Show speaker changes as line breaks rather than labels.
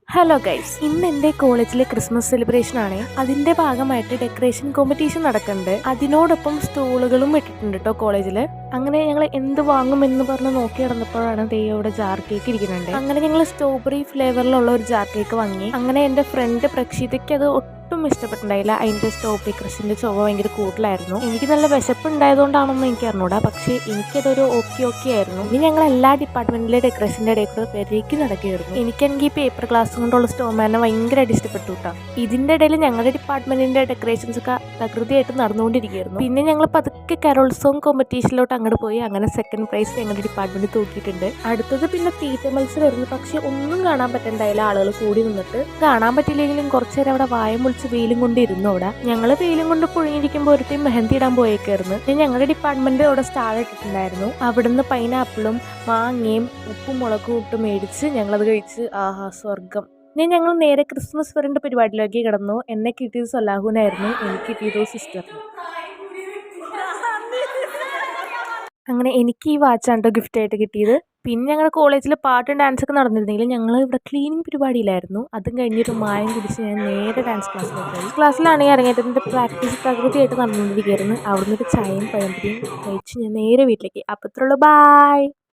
Hello guys, ഇന്ന് എൻ്റെ കോളേജിലെ ക്രിസ്മസ് സെലിബ്രേഷൻ ആണ്. അതിൻ്റെ ഭാഗമായിട്ട് ഡെക്കറേഷൻ കോമ്പറ്റീഷൻ നടക്കുന്നുണ്ട്. അതിനോടൊപ്പം സ്റ്റോളുകളും ഇട്ടിട്ടുണ്ട് കേട്ടോ കോളേജിൽ. അങ്ങനെ ഞങ്ങൾ എന്ത് വാങ്ങുമെന്ന് പറഞ്ഞ് നോക്കി നടന്നപ്പോഴാണ് അവിടെ ജാർ കേക്ക് ഇരിക്കുന്നുണ്ട്. അങ്ങനെ ഞങ്ങൾ സ്ട്രോബെറി ഫ്ലേവറിലുള്ള ഒരു ജാർ കേക്ക് വാങ്ങി. അങ്ങനെ എൻ്റെ ഫ്രണ്ട് പ്രക്ഷിതയ്ക്ക് അത് ഒട്ടും ഇഷ്ടപ്പെട്ടുണ്ടായില്ല. അതിൻ്റെ സ്ട്രോബെറി ക്രഷിൻ്റെ ചുവ ഭയങ്കര കൂടുതലായിരുന്നു. എനിക്ക് നല്ല വിശപ്പുണ്ടായതുകൊണ്ടാണെന്ന് എനിക്ക് അറിഞ്ഞൂടാ, പക്ഷേ എനിക്കതൊരു ഓക്കെ ആയിരുന്നു. ഇനി ഞങ്ങൾ എല്ലാ ഡിപ്പാർട്ട്മെന്റിലെ ഡെക്കറേഷൻ്റെ ഇടയിൽ കൂടെ പെരേക്ക് നടക്കുകയായിരുന്നു. എനിക്കാണെങ്കിൽ പേപ്പർ ഗ്ലാസ് കൊണ്ടുള്ള സ്റ്റോമാനെ ഭയങ്കരമായിട്ട് ഇഷ്ടപ്പെട്ടു കേട്ടോ. ഇതിൻ്റെ ഇടയിൽ ഞങ്ങളുടെ ഡിപ്പാർട്ട്മെന്റിന്റെ ഡെക്കറേഷൻസ് ഒക്കെ തകൃതിയായിട്ട് നടന്നുകൊണ്ടിരിക്കുകയായിരുന്നു. പിന്നെ ഞങ്ങൾ പതുക്കെ കരോത്സവം കോമ്പറ്റീഷനിലോട്ട് അങ്ങോട്ട് പോയി. അങ്ങനെ സെക്കൻഡ് പ്രൈസ് ഞങ്ങളുടെ ഡിപ്പാർട്ട്മെന്റ് തൂക്കിയിട്ടുണ്ട്. അടുത്തത് പിന്നെ തീറ്റ മത്സരമായിരുന്നു. പക്ഷെ ഒന്നും കാണാൻ പറ്റണ്ടായില്ല, ആളുകൾ കൂടി നിന്നിട്ട്. കാണാൻ പറ്റില്ലെങ്കിലും കുറച്ചു നേരം അവിടെ വായം പൊളിച്ച് വെയിലും കൊണ്ടിരുന്നു. അവിടെ ഞങ്ങൾ വെയിലും കൊണ്ട് പുഴുങ്ങിയിരിക്കുമ്പോൾ ഒരുത്തി മെഹന്തി ഇടാൻ പോയേക്കായിരുന്നു. ഞങ്ങളുടെ ഡിപ്പാർട്ട്മെന്റ് അവിടെ സ്റ്റാൾ ഇട്ടിട്ടുണ്ടായിരുന്നു. അവിടുന്ന് പൈനാപ്പിളും മാങ്ങയും ഉപ്പും മുളകും ഇട്ട് മേടിച്ച് ഞങ്ങളത് കഴിച്ച് ആഹാ സ്വർഗം. ഞങ്ങൾ നേരെ ക്രിസ്മസ് വരേണ്ട പരിപാടിയിലേക്ക് കിടന്നു. എന്നെ കിട്ടിയത് സലാഹുനായിരുന്നു, എനിക്ക് കിട്ടിയത് സിസ്റ്ററിന്. അങ്ങനെ എനിക്ക് ഈ വാച്ചാണ്ടോ ഗിഫ്റ്റ് ആയിട്ട് കിട്ടിയത്. പിന്നെ ഞങ്ങളുടെ കോളേജിൽ പാട്ടും ഡാൻസൊക്കെ നടന്നിരുന്നെങ്കിലും ഞങ്ങൾ ഇവിടെ ക്ലീനിങ് പരിപാടിയിലായിരുന്നു. അതും കഴിഞ്ഞൊരു മായം കുടിച്ച് ഞാൻ നേരെ ഡാൻസ് ക്ലാസ്സിലേക്ക്. ക്ലാസ്സിലാണെങ്കിൽ ഇറങ്ങിയതിൻ്റെ പ്രാക്ടീസ് പ്രകൃതിയായിട്ട് നടന്നുകൊണ്ടിരിക്കുകയായിരുന്നു. അവിടുന്ന് ഒരു ചായയും പഴംപൊരിയും കഴിച്ച് ഞാൻ നേരെ വീട്ടിലേക്ക്. അപ്പത്തുള്ള ബായ്.